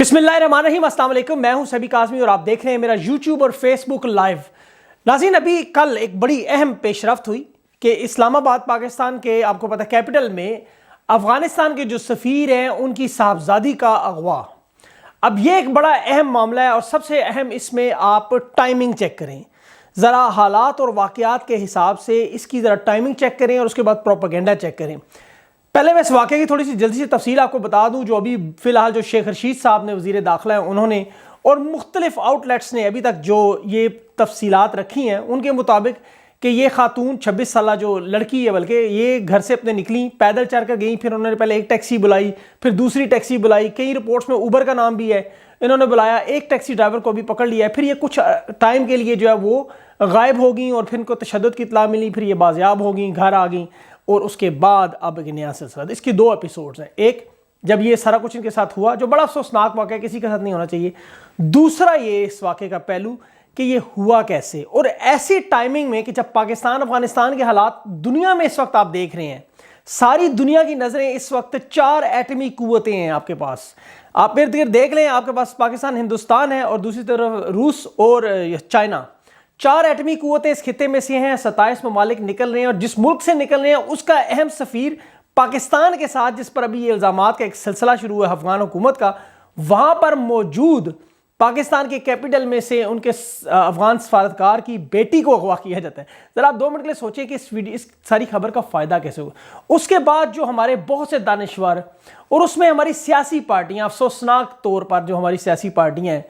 بسم اللہ الرحمن الرحیم، السلام علیکم۔ میں ہوں سبی قاسمی اور آپ دیکھ رہے ہیں میرا یوٹیوب اور فیس بک لائیو۔ ناظرین، ابھی کل ایک بڑی اہم پیش رفت ہوئی کہ اسلام آباد پاکستان کے آپ کو پتہ کیپٹل میں افغانستان کے جو سفیر ہیں ان کی صاحبزادی کا اغوا۔ اب یہ ایک بڑا اہم معاملہ ہے اور سب سے اہم اس میں آپ ٹائمنگ چیک کریں، ذرا حالات اور واقعات کے حساب سے اس کی ذرا ٹائمنگ چیک کریں اور اس کے بعد پروپیگنڈا چیک کریں۔ پہلے میں اس واقعے کی تھوڑی سی جلدی سے تفصیل آپ کو بتا دوں جو ابھی فی الحال جو شیخ رشید صاحب نے وزیر داخلہ ہیں انہوں نے اور مختلف آؤٹ لیٹس نے ابھی تک جو یہ تفصیلات رکھی ہیں ان کے مطابق کہ یہ خاتون 26 سالہ جو لڑکی ہے بلکہ یہ گھر سے اپنے نکلیں، پیدل چل کر گئیں، پھر انہوں نے پہلے ایک ٹیکسی بلائی، پھر دوسری ٹیکسی بلائی، کئی رپورٹس میں اوبر کا نام بھی ہے، انہوں نے بلایا، ایک ٹیکسی ڈرائیور کو بھی پکڑ لیا ہے، پھر یہ کچھ ٹائم کے لیے جو ہے وہ غائب ہو گئیں اور پھر ان کو تشدد کی اطلاع ملی، پھر یہ بازیاب ہو گئیں، گھر آ گئیں اور اس کے بعد اب ایک نیا سلسلہ۔ اس کی دو ایپیسوڈز ہیں، ایک جب یہ سارا کچھ ان کے ساتھ ہوا جو بڑا افسوسناک واقعہ کسی کے ساتھ نہیں ہونا چاہیے، دوسرا یہ اس واقعے کا پہلو کہ یہ ہوا کیسے اور ایسی ٹائمنگ میں کہ جب پاکستان افغانستان کے حالات دنیا میں اس وقت آپ دیکھ رہے ہیں، ساری دنیا کی نظریں اس وقت 4 ایٹمی قوتیں ہیں آپ کے پاس، آپ ارد گرد دیکھ لیں، آپ کے پاس پاکستان ہندوستان ہے اور دوسری طرف روس اور چائنا، 4 ایٹمی قوتیں اس خطے میں سے ہیں، 27 ممالک نکل رہے ہیں اور جس ملک سے نکل رہے ہیں اس کا اہم سفیر پاکستان کے ساتھ جس پر ابھی یہ الزامات کا ایک سلسلہ شروع ہے افغان حکومت کا، وہاں پر موجود پاکستان کے کیپٹل میں سے ان کے افغان سفارتکار کی بیٹی کو اغوا کیا جاتا ہے۔ ذرا آپ 2 منٹ کے لیے سوچیں کہ اس ساری خبر کا فائدہ کیسے ہوگا۔ اس کے بعد جو ہمارے بہت سے دانشور اور اس میں ہماری سیاسی پارٹیاں، افسوسناک طور پر جو ہماری سیاسی پارٹیاں ہیں،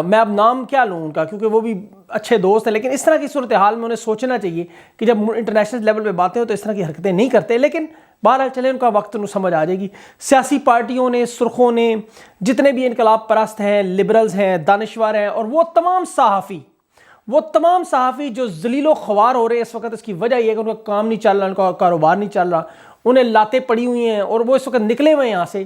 میں اب نام کیا لوں ان کا کیونکہ وہ بھی اچھے دوست ہیں، لیکن اس طرح کی صورتحال میں انہیں سوچنا چاہیے کہ جب انٹرنیشنل لیول پہ باتیں ہو تو اس طرح کی حرکتیں نہیں کرتے، لیکن بہرحال چلیں ان کا وقت انہیں سمجھ آ جائے گی۔ سیاسی پارٹیوں نے، سرخوں نے، جتنے بھی انقلاب پرست ہیں، لبرلز ہیں، دانشور ہیں اور وہ تمام صحافی جو ذلیل و خوار ہو رہے ہیں اس وقت، اس کی وجہ یہ ہے کہ ان کا کام نہیں چل رہا، ان کا کاروبار نہیں چل رہا، انہیں لاتیں پڑی ہوئی ہیں اور وہ اس وقت نکلے ہوئے ہیں یہاں سے،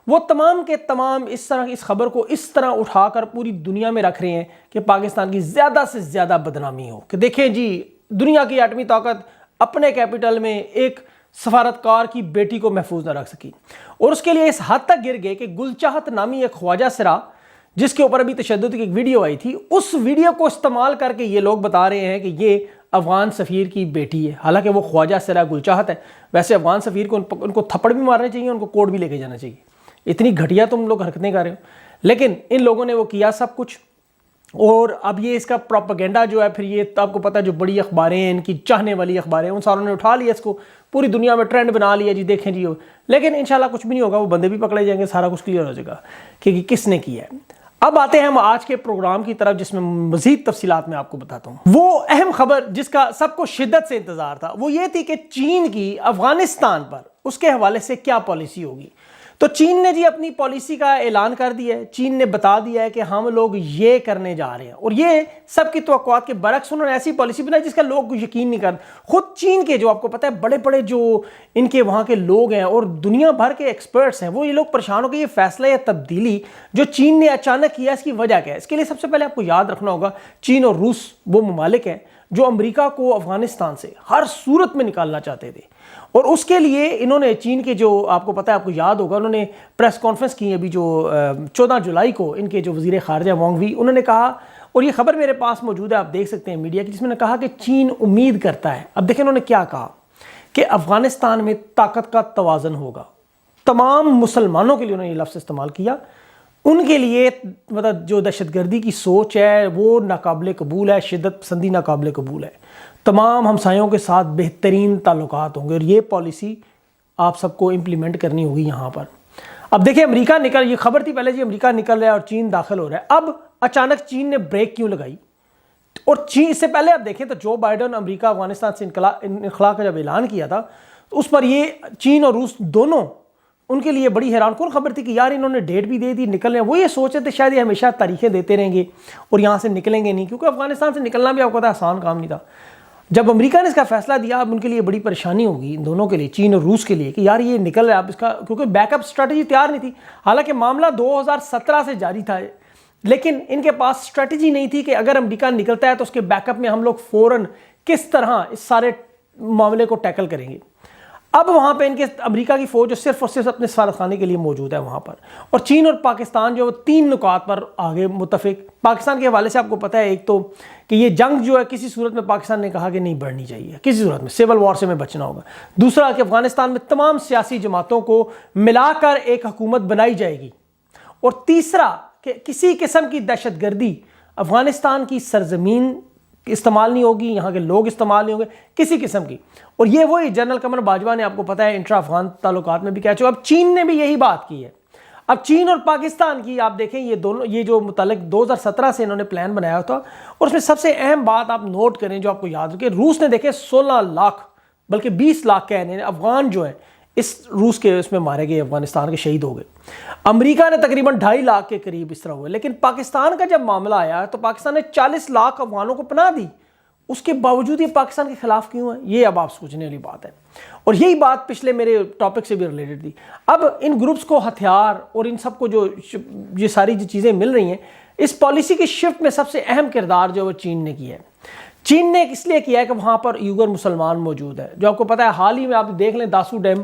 وہ تمام کے تمام اس خبر کو اس طرح اٹھا کر پوری دنیا میں رکھ رہے ہیں کہ پاکستان کی زیادہ سے زیادہ بدنامی ہو، کہ دیکھیں جی دنیا کی ایٹمی طاقت اپنے کیپٹل میں ایک سفارتکار کی بیٹی کو محفوظ نہ رکھ سکی، اور اس کے لیے اس حد تک گر گئے کہ گلچاہت نامی ایک خواجہ سرا جس کے اوپر ابھی تشدد کی ایک ویڈیو آئی تھی، اس ویڈیو کو استعمال کر کے یہ لوگ بتا رہے ہیں کہ یہ افغان سفیر کی بیٹی ہے، حالانکہ وہ خواجہ سرا گلچاہت ہے۔ ویسے افغان سفیر کو ان کو تھپڑ بھی مارنے چاہیے، ان کو کوڑ بھی لے کے جانا چاہیے، اتنی گھٹیا تم لوگ حرکتیں کر رہے ہو، لیکن ان لوگوں نے وہ کیا سب کچھ۔ اور اب یہ اس کا پروپیگنڈا جو ہے، پھر یہ آپ کو پتہ جو بڑی اخباریں ہیں، ان کی چاہنے والی اخباریں، ان ساروں نے اٹھا لیا اس کو، پوری دنیا میں ٹرینڈ بنا لیا جی دیکھیں جی، لیکن انشاءاللہ کچھ بھی نہیں ہوگا، وہ بندے بھی پکڑے جائیں گے، سارا کچھ کلیئر ہو جائے گا کہ کس نے کیا ہے۔ اب آتے ہیں ہم آج کے پروگرام کی طرف جس میں مزید تفصیلات میں آپ کو بتاتا ہوں۔ وہ اہم خبر جس کا سب کو شدت سے انتظار تھا وہ یہ تھی کہ چین کی افغانستان پر اس کے حوالے سے کیا پالیسی ہوگی۔ تو چین نے جی اپنی پالیسی کا اعلان کر دیا ہے، چین نے بتا دیا ہے کہ ہم لوگ یہ کرنے جا رہے ہیں، اور یہ سب کی توقعات کے برعکس انہوں نے ایسی پالیسی بنائی جس کا لوگ یقین نہیں کرتے۔ خود چین کے جو آپ کو پتہ ہے بڑے بڑے جو ان کے وہاں کے لوگ ہیں اور دنیا بھر کے ایکسپرٹس ہیں، وہ یہ لوگ پریشان ہو گئے یہ فیصلہ یا تبدیلی جو چین نے اچانک کیا اس کی وجہ کیا ہے۔ اس کے لیے سب سے پہلے آپ کو یاد رکھنا ہوگا چین اور روس وہ ممالک ہیں جو امریکا کو افغانستان سے ہر صورت میں نکالنا چاہتے تھے، اور اس کے لیے انہوں نے چین کے جو آپ کو پتہ ہے، آپ کو یاد ہوگا انہوں نے پریس کانفرنس کی ابھی جو 14 جولائی کو، ان کے جو وزیر خارجہ وانگ وی، انہوں نے کہا، اور یہ خبر میرے پاس موجود ہے آپ دیکھ سکتے ہیں میڈیا کی، جس میں نے کہا کہ چین امید کرتا ہے، اب دیکھیں انہوں نے کیا کہا کہ افغانستان میں طاقت کا توازن ہوگا۔ تمام مسلمانوں کے لیے انہوں نے یہ لفظ استعمال کیا، ان کے لیے مطلب جو دہشت گردی کی سوچ ہے وہ ناقابل قبول ہے، شدت پسندی ناقابل قبول ہے، تمام ہمسایوں کے ساتھ بہترین تعلقات ہوں گے، اور یہ پالیسی آپ سب کو امپلیمنٹ کرنی ہوگی یہاں پر۔ اب دیکھیں امریکہ یہ خبر تھی پہلے جی امریکہ نکل رہا ہے اور چین داخل ہو رہا ہے، اب اچانک چین نے بریک کیوں لگائی؟ اور چین اس سے پہلے آپ دیکھیں تو جو بائیڈن امریکہ افغانستان سے انخلا کا جب اعلان کیا تھا تو اس پر یہ چین اور روس دونوں ان کے لیے بڑی حیران کن خبر تھی کہ یار انہوں نے ڈیٹ بھی دے دی، نکل رہے ہیں، وہ یہ سوچ رہے تھے شاید یہ ہمیشہ تاریخیں دیتے رہیں گے اور یہاں سے نکلیں گے نہیں، کیونکہ افغانستان سے نکلنا بھی آپ کو پتہ ہے آسان کام نہیں تھا۔ جب امریکہ نے اس کا فیصلہ دیا اب ان کے لیے بڑی پریشانی ہوگی، ان دونوں کے لیے، چین اور روس کے لیے، کہ یار یہ نکل رہا ہے اب اس کا، کیونکہ بیک اپ اسٹریٹجی تیار نہیں تھی، حالانکہ معاملہ 2017 سے جاری تھا، لیکن ان کے پاس اسٹریٹجی نہیں تھی کہ اگر امریکہ نکلتا ہے تو اس کے بیک اپ میں ہم لوگ فوراً کس طرح اس سارے معاملے کو ٹیکل کریں گے۔ اب وہاں پہ ان کے امریکہ کی فوج جو صرف اور صرف اپنے سفارتخانے کے لیے موجود ہے وہاں پر، اور چین اور پاکستان جو 3 نکات پر آگے متفق۔ پاکستان کے حوالے سے آپ کو پتہ ہے ایک تو کہ یہ جنگ جو ہے کسی صورت میں پاکستان نے کہا کہ نہیں بڑھنی چاہیے، کسی صورت میں سول وار سے میں بچنا ہوگا۔ دوسرا کہ افغانستان میں تمام سیاسی جماعتوں کو ملا کر ایک حکومت بنائی جائے گی، اور تیسرا کہ کسی قسم کی دہشت گردی افغانستان کی سرزمین استعمال نہیں ہوگی، یہاں کے لوگ استعمال نہیں ہوں گے کسی قسم کی۔ اور یہ وہی جنرل قمر باجوہ نے آپ کو پتہ ہے انٹرا افغان تعلقات میں بھی کہہ چکا۔ اب چین نے بھی یہی بات کی ہے۔ اب چین اور پاکستان کی آپ دیکھیں یہ جو متعلق 2017 سے انہوں نے پلان بنایا تھا، اور اس میں سب سے اہم بات آپ نوٹ کریں جو آپ کو یاد رکھے، روس نے دیکھے 16 لاکھ بلکہ 20 لاکھ کہہ رہے ہیں افغان جو ہیں اس روس کے اس میں مارے گئے، افغانستان کے شہید ہو گئے۔ امریکہ نے تقریباً 2.5 لاکھ کے قریب اس طرح ہوئے، لیکن پاکستان کا جب معاملہ آیا تو پاکستان نے 40 لاکھ افغانوں کو پناہ دی، اس کے باوجود یہ پاکستان کے خلاف کیوں ہے؟ یہ اب آپ سوچنے والی بات ہے، اور یہی بات پچھلے میرے ٹاپک سے بھی ریلیٹڈ تھی۔ اب ان گروپس کو ہتھیار اور ان سب کو جو یہ ساری جو چیزیں مل رہی ہیں، اس پالیسی کی شفٹ میں سب سے اہم کردار جو وہ چین نے کیا ہے۔ چین نے اس لیے کیا ہے کہ وہاں پر یوگر مسلمان موجود ہے، جو آپ کو پتہ ہے حال ہی میں آپ دیکھ لیں داسو ڈیم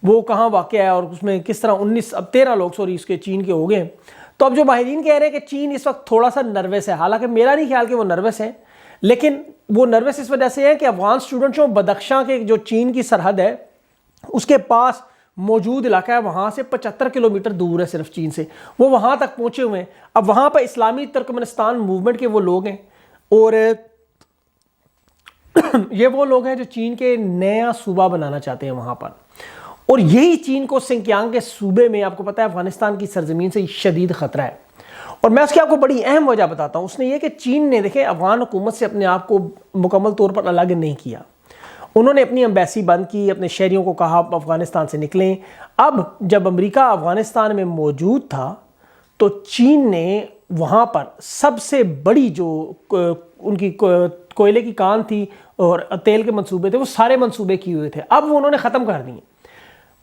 وہ کہاں واقع ہے، اور اس میں کس طرح 13 لوگ اس کے چین کے ہو گئے ہیں۔ تو اب جو ماہرین کہہ رہے ہیں کہ چین اس وقت تھوڑا سا نروس ہے، حالانکہ میرا نہیں خیال کہ وہ نروس ہے، لیکن وہ نروس اس وجہ سے ہے کہ افغان اسٹوڈنٹ جو بدخشاں کے جو چین کی سرحد ہے اس کے پاس موجود علاقہ ہے، وہاں سے 75 کلومیٹر دور ہے صرف چین سے، وہ وہاں تک پہنچے ہوئے ہیں۔ اب وہاں پر اسلامی ترکمنستان موومنٹ کے وہ لوگ ہیں، اور یہ وہ لوگ ہیں جو چین کے نیا صوبہ بنانا چاہتے ہیں وہاں پر، اور یہی چین کو سنکیانگ کے صوبے میں آپ کو پتہ ہے افغانستان کی سرزمین سے شدید خطرہ ہے۔ اور میں اس کی آپ کو بڑی اہم وجہ بتاتا ہوں، اس نے یہ کہ چین نے دیکھیں افغان حکومت سے اپنے آپ کو مکمل طور پر الگ نہیں کیا، انہوں نے اپنی ایمبیسی بند کی، اپنے شہریوں کو کہا آپ افغانستان سے نکلیں۔ اب جب امریکہ افغانستان میں موجود تھا تو چین نے وہاں پر سب سے بڑی جو ان کی کوئلے کی کان تھی اور تیل کے منصوبے تھے وہ سارے منصوبے کیے ہوئے تھے، اب وہ انہوں نے ختم کر دیے۔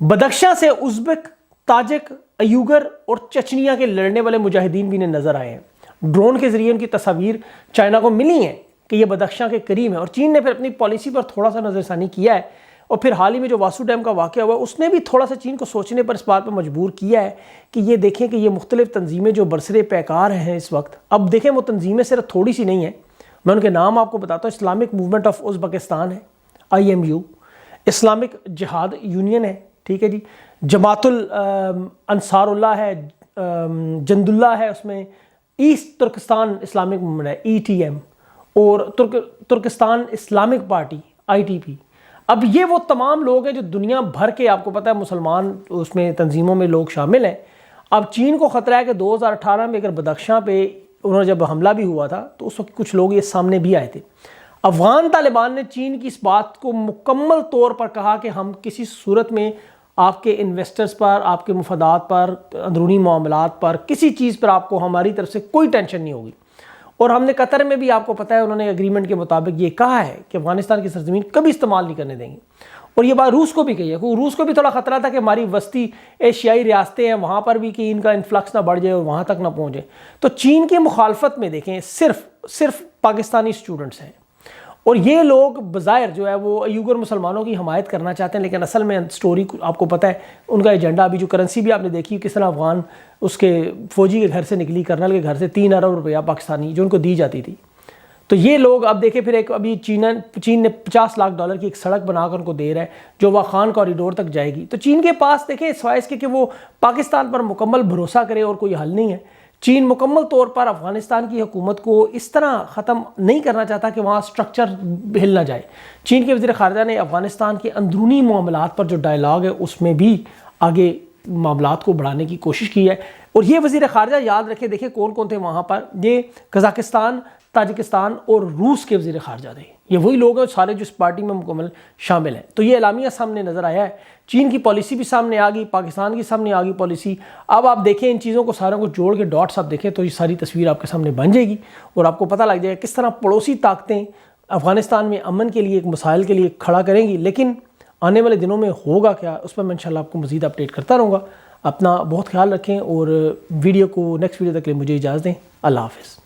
بدخشاں سے ازبک، تاجک، ایوگر اور چچنیا کے لڑنے والے مجاہدین بھی انہیں نظر آئے ہیں۔ ڈرون کے ذریعے ان کی تصاویر چائنا کو ملی ہیں کہ یہ بدخشاں کے قریب ہیں، اور چین نے پھر اپنی پالیسی پر تھوڑا سا نظر ثانی کیا ہے، اور پھر حال ہی میں جو واسو ڈیم کا واقعہ ہوا اس نے بھی تھوڑا سا چین کو سوچنے پر اس بات پر مجبور کیا ہے کہ یہ دیکھیں کہ یہ مختلف تنظیمیں جو برسر پیکار ہیں اس وقت، اب دیکھیں وہ تنظیمیں صرف تھوڑی سی نہیں ہیں، میں ان کے نام آپ کو بتاتا ہوں۔ اسلامک موومنٹ آف ازبکستان ہے IMU، اسلامک جہاد یونین ہے، ٹھیک ہے جی، جماعت الانصار اللہ ہے، جند اللہ ہے، اس میں ایسٹ ترکستان اسلامک موومنٹ ہے ETM، اور ترکستان اسلامک پارٹی ITP۔ اب یہ وہ تمام لوگ ہیں جو دنیا بھر کے آپ کو پتہ ہے مسلمان اس میں تنظیموں میں لوگ شامل ہیں۔ اب چین کو خطرہ ہے کہ 2018 میں اگر بدخشاں پہ انہوں نے جب حملہ بھی ہوا تھا تو اس وقت کچھ لوگ یہ سامنے بھی آئے تھے۔ افغان طالبان نے چین کی اس بات کو مکمل طور پر کہا کہ ہم کسی صورت میں آپ کے انویسٹرز پر، آپ کے مفادات پر، اندرونی معاملات پر، کسی چیز پر آپ کو ہماری طرف سے کوئی ٹینشن نہیں ہوگی۔ اور ہم نے قطر میں بھی آپ کو پتہ ہے انہوں نے ایگریمنٹ کے مطابق یہ کہا ہے کہ افغانستان کی سرزمین کبھی استعمال نہیں کرنے دیں گے، اور یہ بات روس کو بھی کہی ہے، کیونکہ روس کو بھی تھوڑا خطرہ تھا کہ ہماری وسطی ایشیائی ریاستیں ہیں وہاں پر بھی کہ ان کا انفلکس نہ بڑھ جائے اور وہاں تک نہ پہنچے۔ تو چین کی مخالفت میں دیکھیں صرف پاکستانی اسٹوڈنٹس ہیں، اور یہ لوگ بظاہر جو ہے وہ ایوگر مسلمانوں کی حمایت کرنا چاہتے ہیں، لیکن اصل میں سٹوری آپ کو پتہ ہے ان کا ایجنڈا ابھی جو کرنسی بھی آپ نے دیکھی کس طرح افغان اس کے فوجی کے گھر سے نکلی، کرنل کے گھر سے 3 ارب روپیہ پاکستانی جو ان کو دی جاتی تھی۔ تو یہ لوگ اب دیکھیں پھر ایک ابھی چین نے $50 لاکھ کی ایک سڑک بنا کر ان کو دے رہا ہے جو واخان کوریڈور تک جائے گی۔ تو چین کے پاس دیکھیں سوائے اس کے کہ وہ پاکستان پر مکمل بھروسہ کرے اور کوئی حل نہیں ہے۔ چین مکمل طور پر افغانستان کی حکومت کو اس طرح ختم نہیں کرنا چاہتا کہ وہاں سٹرکچر ہل نہ جائے۔ چین کے وزیر خارجہ نے افغانستان کے اندرونی معاملات پر جو ڈائلاگ ہے اس میں بھی آگے معاملات کو بڑھانے کی کوشش کی ہے، اور یہ وزیر خارجہ یاد رکھے دیکھیں کون کون تھے وہاں پر، یہ قزاقستان، تاجکستان اور روس کے وزیر خارجہ تھے، یہ وہی لوگ ہیں سارے جو اس پارٹی میں مکمل شامل ہیں۔ تو یہ اعلامیہ سامنے نظر آیا ہے، چین کی پالیسی بھی سامنے آ گئی، پاکستان کی سامنے آ گئی پالیسی۔ اب آپ دیکھیں ان چیزوں کو ساروں کو جوڑ کے ڈاٹس آپ دیکھیں تو یہ ساری تصویر آپ کے سامنے بن جائے گی، اور آپ کو پتہ لگ جائے گا کس طرح پڑوسی طاقتیں افغانستان میں امن کے لیے ایک مسائل کے لیے کھڑا کریں گی، لیکن آنے والے دنوں میں ہوگا کیا اس پر میں انشاءاللہ آپ کو مزید اپڈیٹ کرتا رہوں گا۔ اپنا بہت خیال رکھیں، اور ویڈیو کو نیکسٹ ویڈیو تک کے لیے مجھے اجازت دیں۔ اللہ حافظ۔